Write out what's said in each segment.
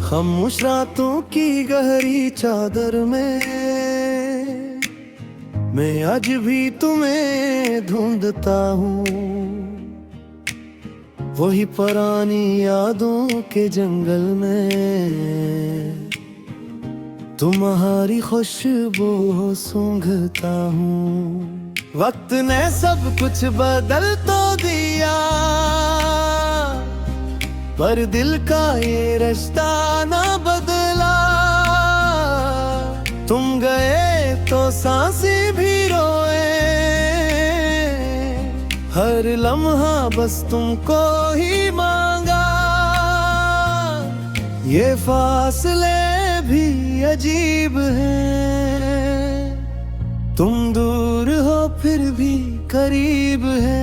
खामोश रातों की गहरी चादर में मैं आज भी तुम्हें ढूंढता हूँ। वही पुरानी यादों के जंगल में तुम्हारी खुशबू सूंघता हूँ। वक्त ने सब कुछ बदल तो दिया, पर दिल का ये रिश्ता ना बदला। तुम गए तो सांसें भी रोए, हर लम्हा बस तुमको ही मांगा। ये फासले भी अजीब हैं, तुम दूर हो फिर भी करीब है।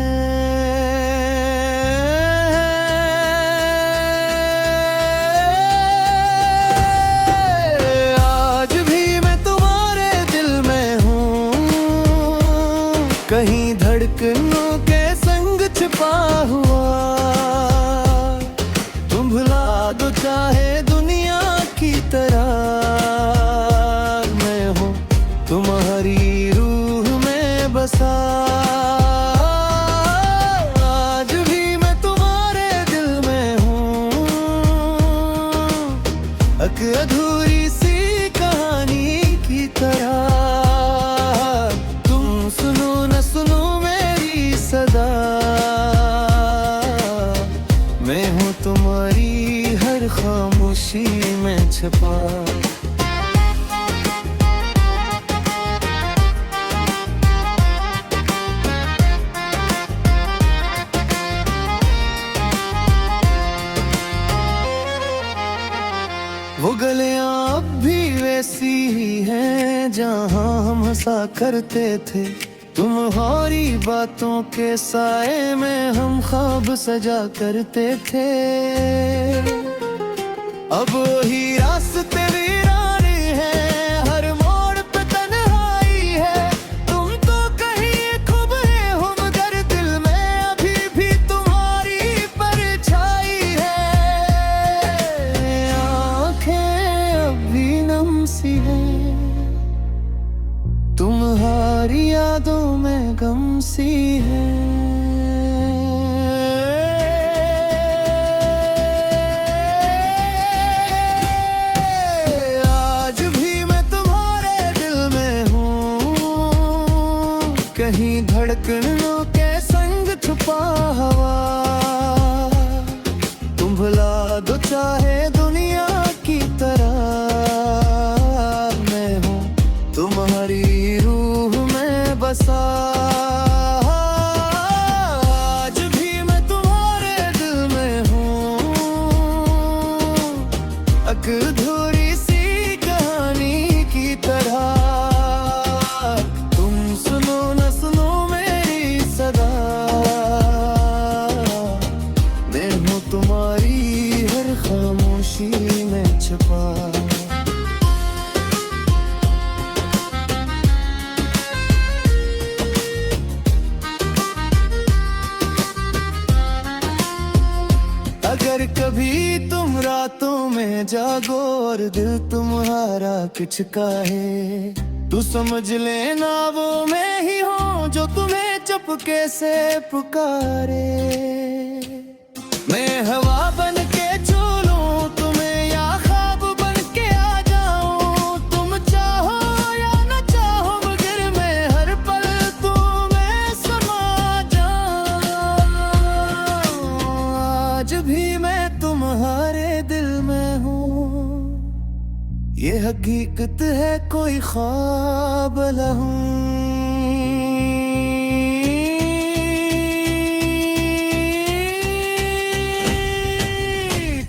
कहीं धड़कनों के संग छिपा हुआ, तुम भुला दो चाहे दुनिया की तरह। मैं हूँ तुम्हारी रूह में बसा, आज भी मैं तुम्हारे दिल में हूँ। एक अधूरी सी कहानी की तरह मैं हूँ तुम्हारी हर खामोशी में छिपा। वो गलियां अब भी वैसी ही हैं जहाँ हम हंसा करते थे। तुम्हारी बातों के साए में हम ख्वाब सजा करते थे। अब वही रास्ते वीराने हैं, हर मोड़ पे तन्हाई है। तुम तो कहीं खो गए हो मगर दिल में अभी भी तुम्हारी परछाई है। आंखें अभी नम सी हैं, तुम्हारी यादों में गम सी है। आज भी मैं तुम्हारे दिल में हूँ, कहीं धड़कनों के संग छुपा हुआ। तुम भुला दो चाहे दुनिया की तरह। मैं हूँ तुम्हारी बसा, आज भी मैं तुम्हारे दिल में हूँ। एक अधूरी सी कहानी की तरह तुम सुनो न सुनो मेरी सदा। मैं हूँ तुम्हारी हर खामोशी में छिपा। अगर कभी तुम रातों में जागो और दिल तुम्हारा किचका है, तू समझ लेना वो मैं ही हूँ जो तुम्हें चुपके से पुकारे। मैं हवा बन के छू लूं तुम्हें या ख्वाब बन के आ जाऊं। तुम चाहो या न चाहो मगर मैं हर पल तुम्हें समा जाऊं। आज भी मैं तुम्हारे दिल में हूँ, ये हकीकत है कोई ख्वाब लहूं।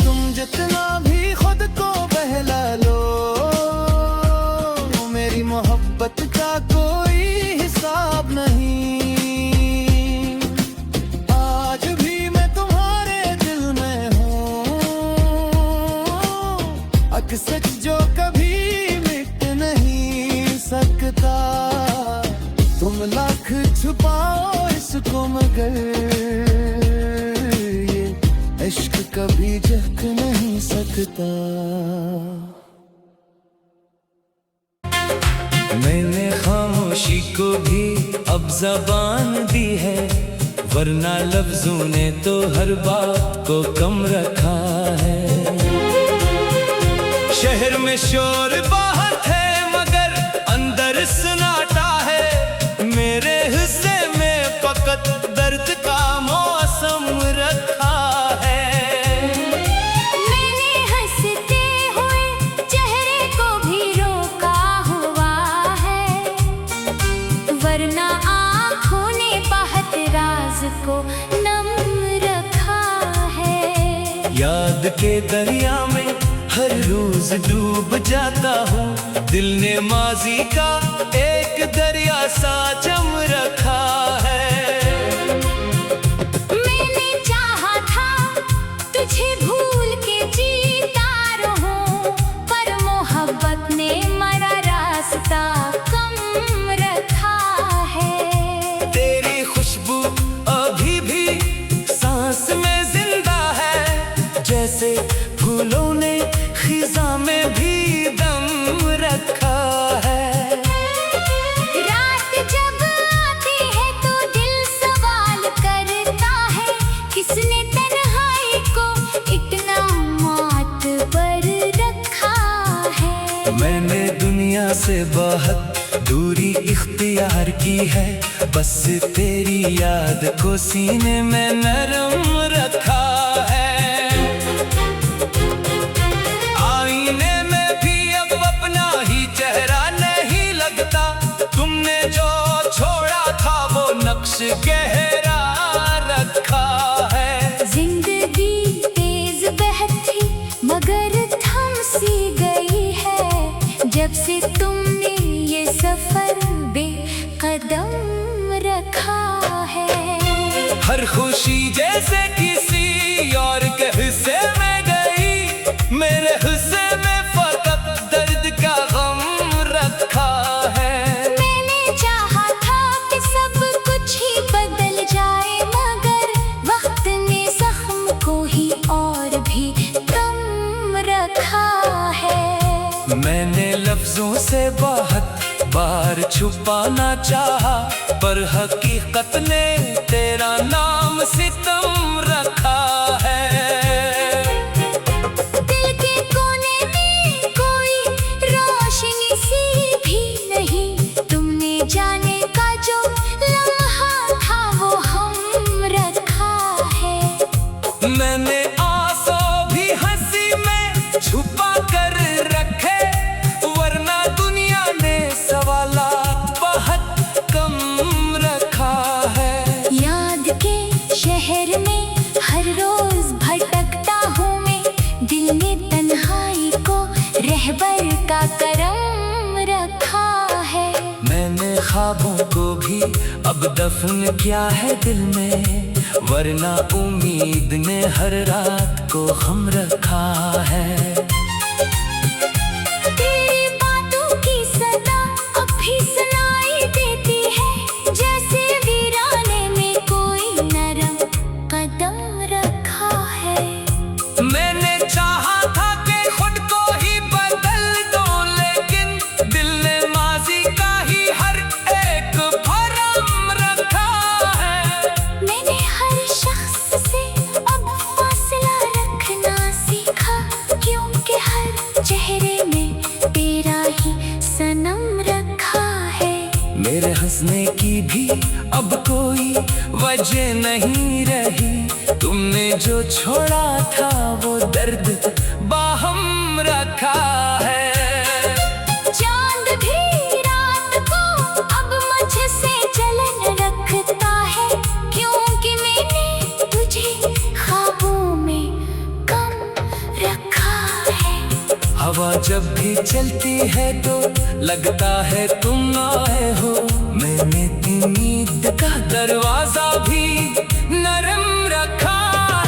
तुम जितना भी खुद को बहला लो, मेरी मोहब्बत का कोई हिसाब नहीं। आज भी मैं तुम्हारे दिल में हूँ, सच जो कभी मिट नहीं सकता। तुम लाख छुपाओ इसको मगर ये इश्क कभी झक नहीं सकता। सकता। मैंने खामोशी को भी अब ज़बान दी है, वरना लफ्जों ने तो हर बात को कम रखा है। शहर में शोर बहुत है मगर अंदर सन्नाटा है, मेरे हिस्से में फकत दर्द का मौसम रखा है। मैंने हंसते हुए चेहरे को भी रोका हुआ है, वरना आँखों ने बहुत राज को नम रखा है। याद के दरिया में हर रोज डूब जाता हूँ, दिल ने माजी का एक दरिया सा जम रखा है। मैंने चाहा था तुझे भूल के जीता रहूं, पर मोहब्बत ने मरा रास्ता कम रखा है। तेरी खुशबू अभी भी सांस में जिंदा है, जैसे फूलों ने खिज़ा में भी दम रखा है। रात जब आती है तो दिल सवाल करता है, किसने तन्हाई को इतना मात पर रखा है। मैंने दुनिया से बहुत दूरी इख्तियार की है, बस तेरी याद को सीने में नरम रखा है। आईने में भी अब अपना ही चेहरा नहीं लगता, तुमने जो छोड़ा था वो नक्श गहरा रखा है। जिंदगी तेज बहती मगर थम सी गई है, जब से तुमने ये सफर बेकदम रखा है। हर खुशी जैसे किसी और के हिस्से में गई, मेरे हिस्से में फकत दर्द का गम रखा है। मैंने चाहा था कि सब कुछ ही बदल जाए, मगर वक्त ने जख्म को ही और भी कम रखा है। मैंने लफ्जों से बहुत बार छुपाना चाहा, पर हकीकत ने तेरा नाम सितम रखा है। दिल के कोने में कोई रोशनी सी भी नहीं, तुमने जाने का जो लम्हा था वो हम रखा है। मैंने आंसू भी हंसी में छुपा कर रखे, वरना दुनिया ने सवालात बहुत कम रखा है। याद के शहर में हर रोज भटकता हूँ मैं, दिल ने तन्हाई को रहबर का करम रखा है। मैंने ख्वाबों को भी अब दफन किया है दिल में, वरना उम्मीद ने हर रात को हम रखा है। तेरी बातों की सदा अब भी सुनाई देती है, जैसे वीराने में कोई नरम कदम रखा है। मैंने चाहा था कि खुद को ही बदल दो, लेकिन दिल ने माजी का ही हर एक भरम रखा है। मैंने हर शख्स से अब फासला रखना सीखा, क्योंकि हर चेहरे में तेरा ही सनम रखा है। मेरे हंसने की भी अब कोई वजह नहीं रही, तुमने जो छोड़ा था वो दर्द बाहम रखा है। चांद भी रात को अब मुझसे जलन रखता है, क्योंकि मैंने तुझे ख्वाबों में कम रखा है। हवा जब भी चलती है तो लगता है तुम आए हो, मैंने उम्मीद का दरवाजा भी नरम रखा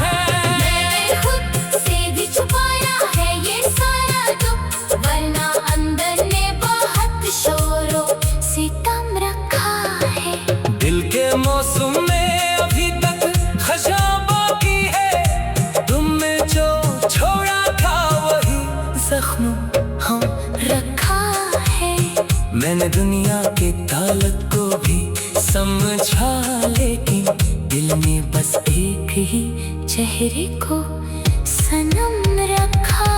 है। मैंने खुद से भी छुपाया है ये सारा दुख, वरना अंदर ने बहुत शोरों से कम रखा है। दिल के मौसम में अभी तक खजा बाकी है, तुमने जो छोड़ा था मैंने दुनिया के ताल्लुक को भी समझा, लेकिन दिल में बस एक ही चेहरे को सनम रखा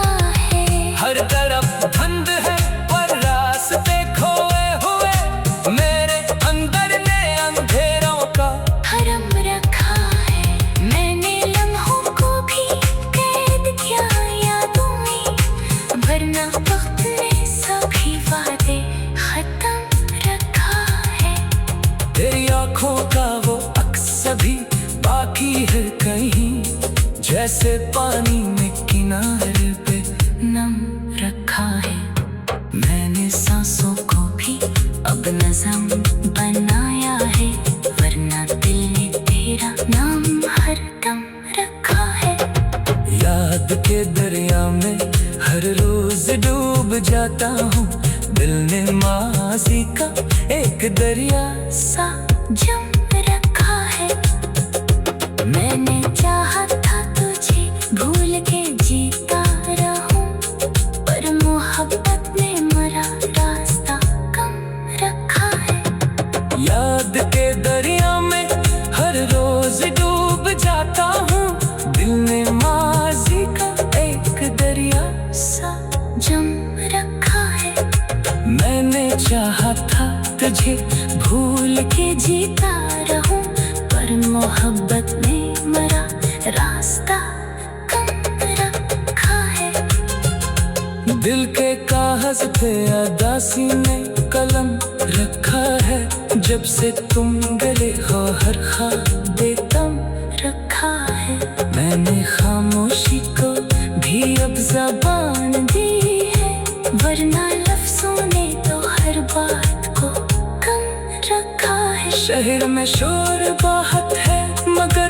है। हर तरफ धुंध है पर रास्ते खोए हुए, मेरे अंदर ने अंधेरों का हरम रखा है। मैंने लम्हों को भी कैद किया यादों में, वरना वक्त ने सभी वादे खत्म रखा है। तेरी आँखों का वो अक्स भी बाकी है कहीं, जैसे पानी में किनारे पे नम रखा है। मैंने सांसों को भी अब नज़म बनाया है, वरना दिल ने तेरा नाम हरदम रखा है। याद के दरिया में हर रोज डूब जाता हूँ, दिल ने माज़ी का एक दरिया सा जम रखा है। मैंने चाहा था तुझे भूल के जीता रहूं, पर मोहब्बत ने मरा रास्ता कम रखा है। याद के दरिया में हर रोज डूब जाता हूँ, दिल ने माज़ी का एक दरिया सा जम रखा है। मैंने चाहा था तुझे भूल के जीता रहूं, पर मोहब्बत ने मरा रास्ता कम रखा है। दिल के कागज पे अदासी ने कलम रखा है, जब से तुम गले हो हर ख्वाबे तम रखा है। मैंने खामोशी को भी अब ज़बान दी है, वरना लफ्ज़ों ने तो हर बात को कम रखा है। शहर में शोर बहुत है मगर